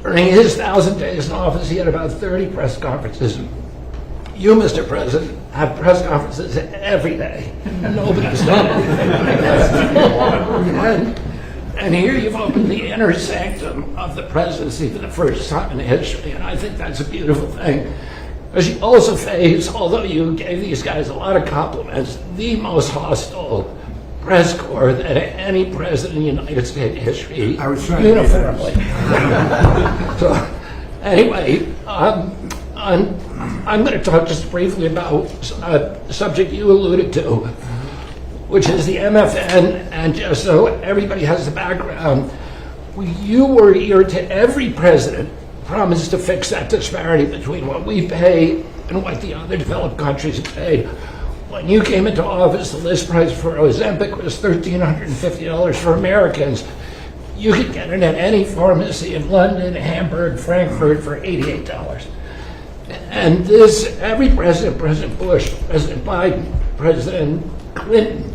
During his 1,000 days in office, he had about 30 press conferences. You, Mr. President, have press conferences every day. Nobody's done anything. And here you've opened the inner sanctum of the presidency for the first time in history, and I think that's a beautiful thing. Because you also face, although you gave these guys a lot of compliments, the most hostile press corps that any president in United States history uniformly. So, anyway, I'm going to talk just briefly about a subject you alluded to, which is the MFN, and just so everybody has the background, you were ear to every president promised to fix that disparity between what we pay and what the other developed countries have paid. When you came into office, the list price for Ozempic was $1,350 for Americans. You could get it at any pharmacy in London, Hamburg, Frankfurt for $88. And this, every president, President Bush, President Biden, President Clinton,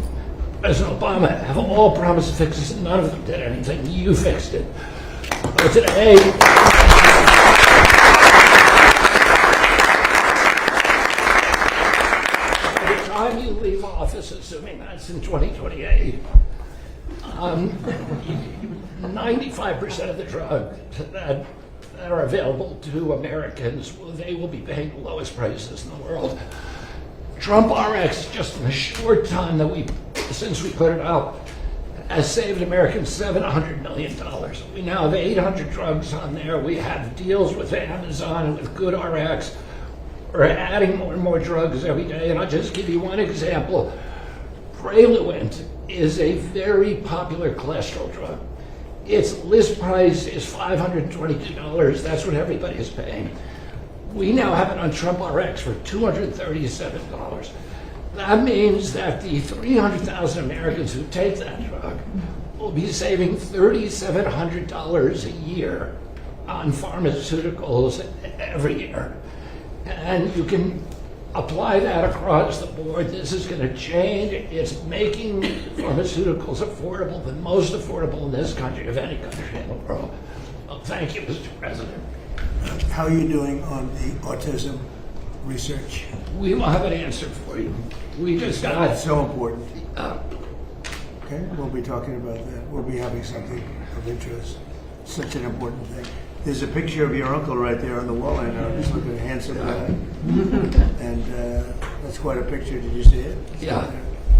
President Obama, have all promised to fix this. None of them did anything. You fixed it. But today, by the time you leave office, assuming that's in 2028, 95% of the drugs that are available to Americans, they will be paying the lowest prices in the world. Trump RX, just in the short time that since we put it out, has saved Americans $700 million. We now have 800 drugs on there. We have deals with Amazon and with GoodRx. We're adding more and more drugs every day. And I'll just give you one example. Praluent is a very popular cholesterol drug. Its list price is $522. That's what everybody is paying. We now have it on Trump RX for $237. That means that the 300,000 Americans who take that drug will be saving $3,700 a year on pharmaceuticals every year. And you can apply that across the board. This is going to change. It's making pharmaceuticals affordable, the most affordable in this country of any country in the world. Well, thank you, Mr. President. How are you doing on the autism research? We will have an answer for you. We just got That's so important. Okay, we'll be talking about that. We'll be having something of interest. Such an important thing. There's a picture of your uncle right there on the wall. I know. He's looking handsome guy. And that's quite a picture. Did you see it? Yeah.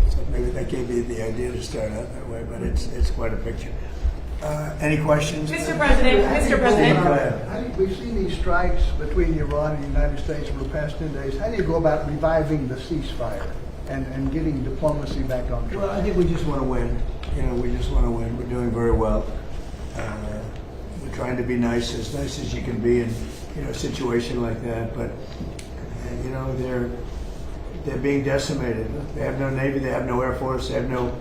So maybe that gave you the idea to start out that way, but it's quite a picture. Any questions? Mr. President, We've seen these strikes between Iran and the United States for the past 10 days. How do you go about reviving the ceasefire and getting diplomacy back on track? Well, I think we just want to win. We just want to win. We're doing very well. We're trying to be nice as you can be in a situation like that. But they're being decimated. They have no Navy. They have no Air Force. They have no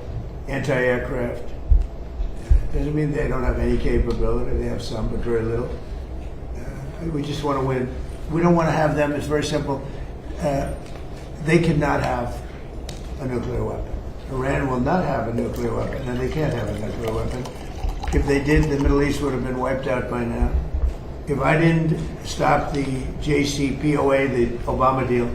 anti-aircraft. Doesn't mean they don't have any capability. They have some, but very little. We just want to win. We don't want to have them. It's very simple. They cannot have a nuclear weapon. Iran will not have a nuclear weapon, and they can't have a nuclear weapon. If they did, the Middle East would have been wiped out by now. If I didn't stop the JCPOA, the Obama deal,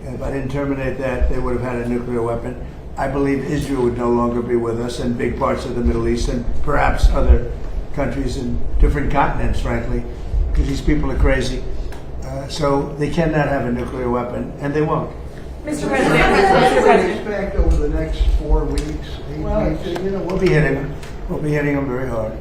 if I didn't terminate that, they would have had a nuclear weapon. I believe Israel would no longer be with us, and big parts of the Middle East, and perhaps other countries in different continents, frankly, because these people are crazy. So they cannot have a nuclear weapon, and they won't. Mr. President, What do you expect over the next 4 weeks, 8 weeks? We'll be hitting them. We'll be hitting them very hard.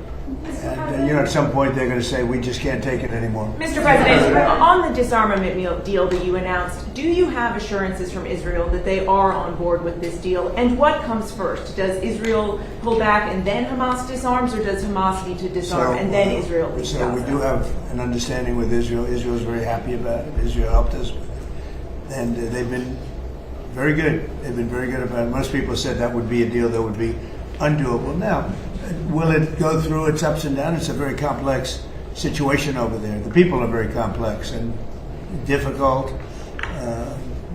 And at some point they're going to say, we just can't take it anymore. Mr. President, on the disarmament deal that you announced, do you have assurances from Israel that they are on board with this deal? And what comes first? Does Israel pull back and then Hamas disarms, or does Hamas need to disarm and then Israel leaves Gaza? So we do have an understanding with Israel. Israel is very happy about it. Israel helped us with it. And they've been very good. They've been very good about it. Most people said that would be a deal that would be undoable. Now, will it go through its ups and downs? It's a very complex situation over there. The people are very complex and difficult.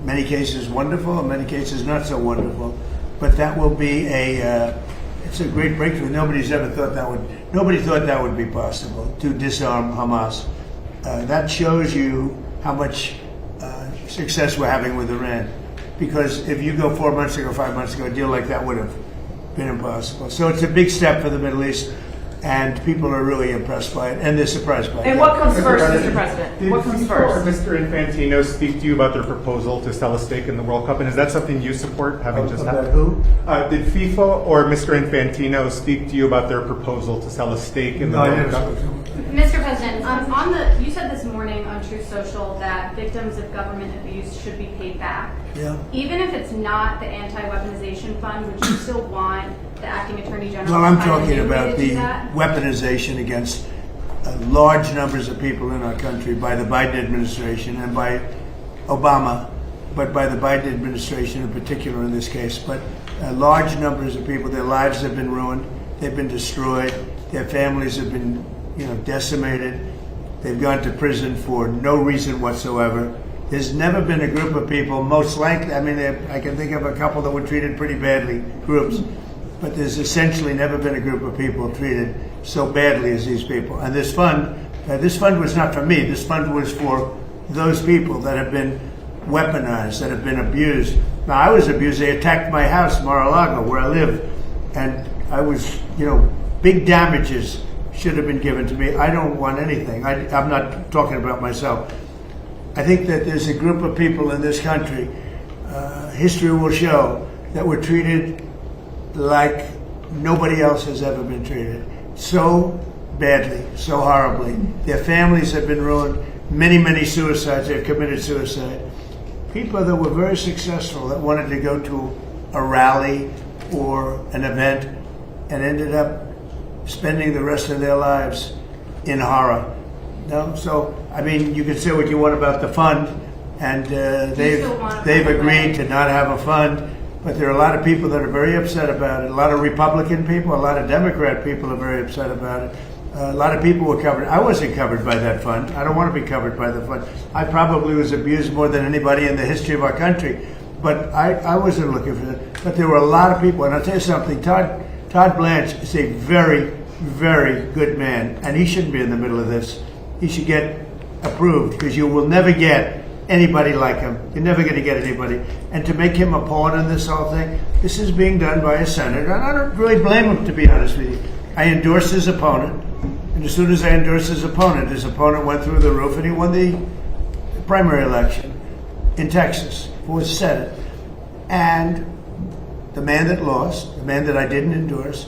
Many cases wonderful, in many cases not so wonderful. But that will be it's a great breakthrough. Nobody's ever thought that would Nobody thought that would be possible, to disarm Hamas. That shows you how much success we're having with Iran. Because if you go 4 months ago, 5 months ago, a deal like that would have been impossible. So it's a big step for the Middle East, and people are really impressed by it, and they're surprised by it. And what comes first, Mr. President? What comes Did FIFA first? or Mr. Infantino speak to you about their proposal to sell a stake in the World Cup, and is that something you support, having just About happened? who? Did FIFA or Mr. Infantino speak to you about their proposal to sell a stake in the No, I World didn't Cup? spoke to him. Mr. President, you said this morning on Truth Social that victims of government abuse should be paid back. Yeah. Even if it's not the anti-weaponization fund, would you still want the acting attorney general? Well, I'm to find a talking new way about to the do that? weaponization against large numbers of people in our country by the Biden administration and by Obama, but by the Biden administration in particular in this case. But large numbers of people, their lives have been ruined, they've been destroyed, their families have been, decimated. They've gone to prison for no reason whatsoever. There's never been a group of people, most likely, I can think of a couple that were treated pretty badly, groups, but there's essentially never been a group of people treated so badly as these people. And this fund was not for me. This fund was for those people that have been weaponized, that have been abused. Now, I was abused. They attacked my house, Mar-a-Lago, where I live, and I was, big damages should have been given to me. I don't want anything. I'm not talking about myself. I think that there's a group of people in this country, history will show, that were treated like nobody else has ever been treated. So badly, so horribly. Their families have been ruined. Many, many suicides. They've committed suicide. People that were very successful that wanted to go to a rally or an event and ended up spending the rest of their lives in horror. No? So, you can say what you want about the fund, and they've agreed to not have a fund, but there are a lot of people that are very upset about it. A lot of Republican people, a lot of Democrat people are very upset about it. A lot of people were covered. I wasn't covered by that fund. I don't want to be covered by the fund. I probably was abused more than anybody in the history of our country, but I wasn't looking for that. But there were a lot of people, and I'll tell you something, Todd Blanche is a very, very good man, and he shouldn't be in the middle of this. He should get approved, because you will never get anybody like him. You're never going to get anybody. And to make him a pawn in this whole thing, this is being done by a senator, and I don't really blame him, to be honest with you. I endorse his opponent, and as soon as I endorsed his opponent went through the roof, and he won the primary election in Texas for Senate. And the man that lost, the man that I didn't endorse,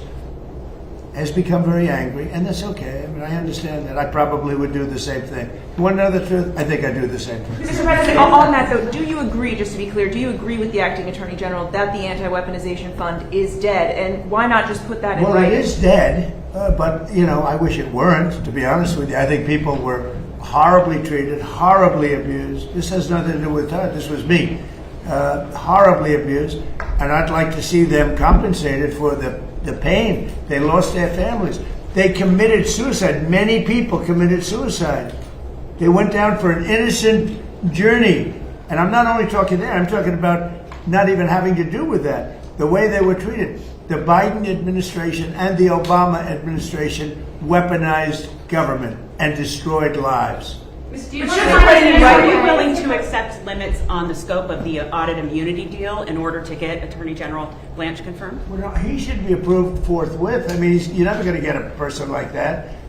has become very angry, and that's okay. I understand that. I probably would do the same thing. You want to know the truth? I think I do the same thing. Mr. President, on that though, do you agree, just to be clear, do you agree with the acting attorney general that the anti-weaponization fund is dead? And why not just put that in Well, writing? it is dead, but, I wish it weren't, to be honest with you. I think people were horribly treated, horribly abused. This has nothing to do with Todd. This was me. Horribly abused, and I'd like to see them compensated for the pain. They lost their families. They committed suicide. Many people committed suicide. They went down for an innocent journey. And I'm not only talking there, I'm talking about not even having to do with that. The way they were treated. The Biden administration and the Obama administration weaponized government and destroyed lives. Do you But want should to we find put it a in new writing? Are you way? willing to accept limits on the scope of the audit immunity deal in order to get Attorney General Blanche confirmed? Well, no, he should be approved forthwith. You're never going to get a person like that.